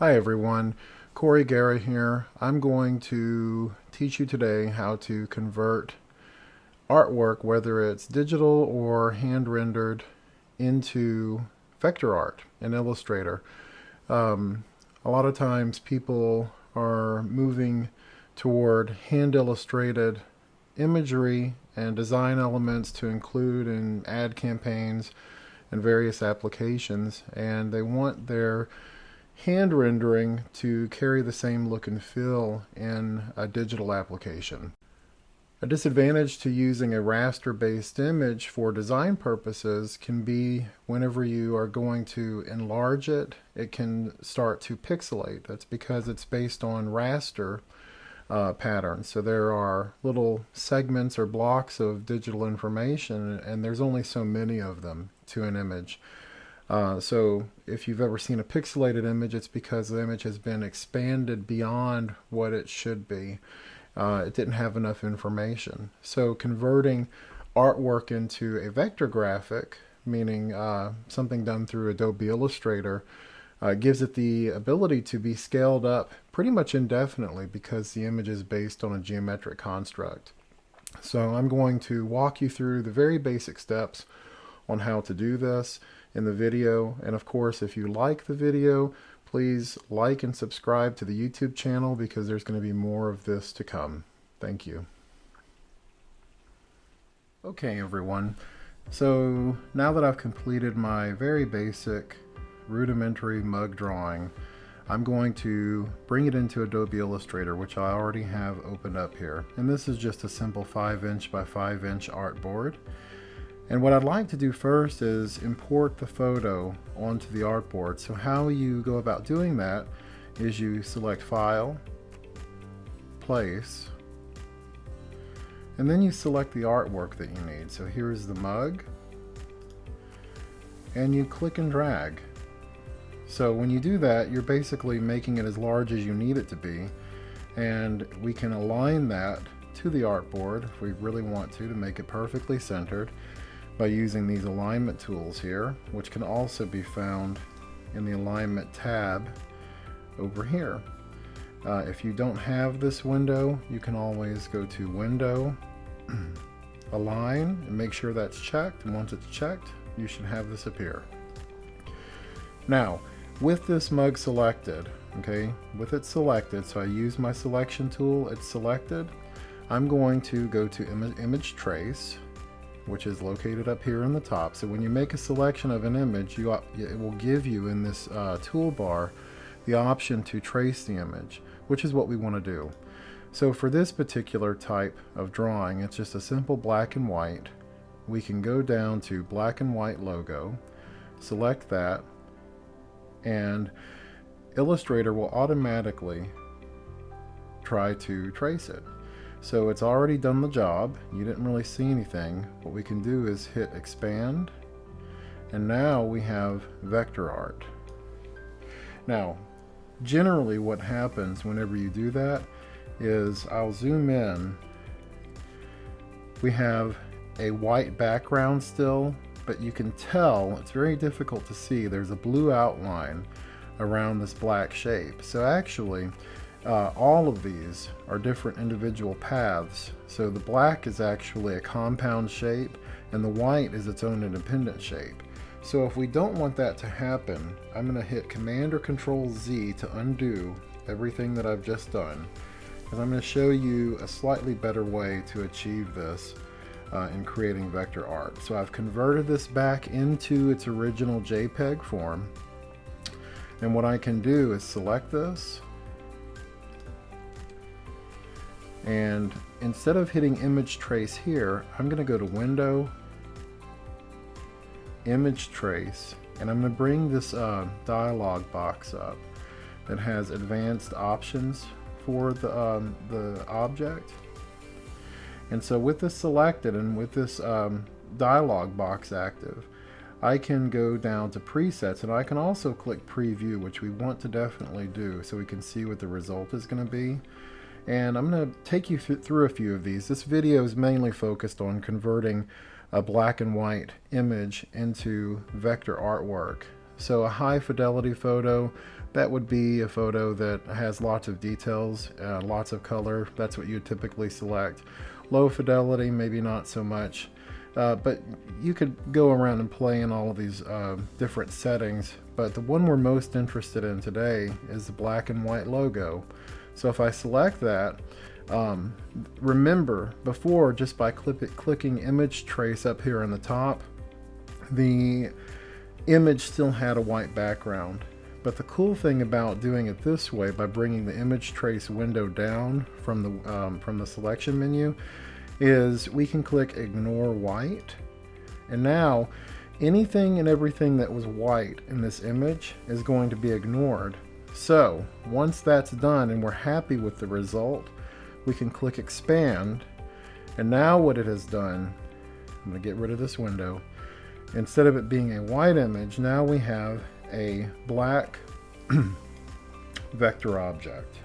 Hi everyone, Corey Guerra here. I'm going to teach you today how to convert artwork, whether it's digital or hand rendered, into vector art in Illustrator. A lot of times people are moving toward hand illustrated imagery and design elements to include in ad campaigns and various applications, and they want their hand rendering to carry the same look and feel in a digital application. A disadvantage to using a raster-based image for design purposes can be whenever you are going to enlarge it, it can start to pixelate. That's because it's based on raster patterns. So there are little segments or blocks of digital information, and there's only so many of them to an image. So if you've ever seen a pixelated image, it's because the image has been expanded beyond what it should be. It didn't have enough information. So converting artwork into a vector graphic, meaning something done through Adobe Illustrator, gives it the ability to be scaled up pretty much indefinitely because the image is based on a geometric construct. So I'm going to walk you through the very basic steps on how to do this in the video. And of course, if you like the video, please like and subscribe to the YouTube channel because there's going to be more of this to come. Thank you. Okay, everyone. So now that I've completed my very basic rudimentary mug drawing, I'm going to bring it into Adobe Illustrator, which I already have opened up here. And this is just a simple 5" by 5" artboard. And what I'd like to do first is import the photo onto the artboard. So how you go about doing that is you select File, Place, and then you select the artwork that you need. So here's the mug, and you click and drag. So when you do that, you're basically making it as large as you need it to be, and we can align that to the artboard if we really want to make it perfectly centered, by using these alignment tools here, which can also be found in the alignment tab over here. If you don't have this window, you can always go to Window, Align, and make sure that's checked. And once it's checked, you should have this appear. Now, with this mug selected, okay, with it selected, so I use my selection tool, it's selected, I'm going to go to Image Trace, which is located up here in the top. So when you make a selection of an image, it will give you in this toolbar the option to trace the image, which is what we want to do. So for this particular type of drawing, it's just a simple black and white. We can go down to black and white logo, select that, and Illustrator will automatically try to trace it. So it's already done the job. You didn't really see anything. What we can do is hit expand, and now we have vector art. Now, generally what happens whenever you do that is, I'll zoom in, we have a white background still, but you can tell it's very difficult to see. There's a blue outline around this black shape. So actually, all of these are different individual paths. So the black is actually a compound shape, and the white is its own independent shape. So if we don't want that to happen, I'm going to hit Command or Control Z to undo everything that I've just done, because I'm going to show you a slightly better way to achieve this in creating vector art. So I've converted this back into its original JPEG form, and what I can do is select this, and instead of hitting Image Trace here, I'm going to go to Window, Image Trace, and I'm going to bring this dialog box up that has advanced options for the object. And so with this selected and with this dialog box active, I can go down to presets, and I can also click preview, which we want to definitely do so we can see what the result is going to be. And I'm going to take you through a few of these. This video is mainly focused on converting a black and white image into vector artwork. So a high fidelity photo, that would be a photo that has lots of details, lots of color. That's what you would typically select. Low fidelity, maybe not so much. But you could go around and play in all of these different settings. But the one we're most interested in today is the black and white logo. So if I select that, remember before, just by clicking image trace up here on the top, the image still had a white background. But the cool thing about doing it this way, by bringing the image trace window down from the selection menu, is we can click ignore white, and now anything and everything that was white in this image is going to be ignored. So once that's done and we're happy with the result, we can click expand, and now what it has done, I'm going to get rid of this window. Instead of it being a white image, now we have a black vector object.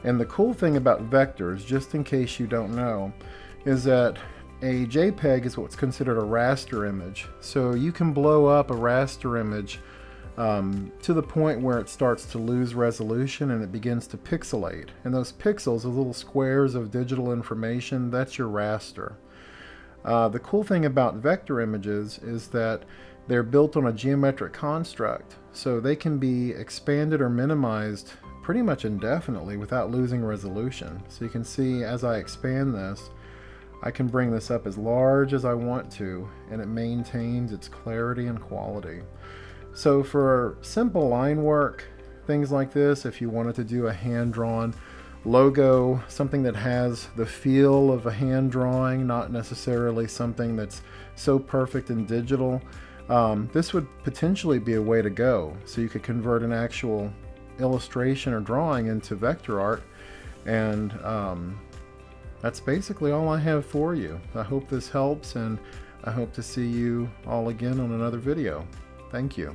And the cool thing about vectors, just in case you don't know, is that a JPEG is what's considered a raster image. So you can blow up a raster image to the point where it starts to lose resolution and it begins to pixelate. And those pixels, those little squares of digital information, that's your raster. The cool thing about vector images is that they're built on a geometric construct, so they can be expanded or minimized pretty much indefinitely without losing resolution. So you can see as I expand this, I can bring this up as large as I want to, and it maintains its clarity and quality. So for simple line work, things like this, if you wanted to do a hand-drawn logo, something that has the feel of a hand drawing, not necessarily something that's so perfect in digital, this would potentially be a way to go. So you could convert an actual illustration or drawing into vector art, and that's basically all I have for you. I hope this helps, and I hope to see you all again on another video. Thank you.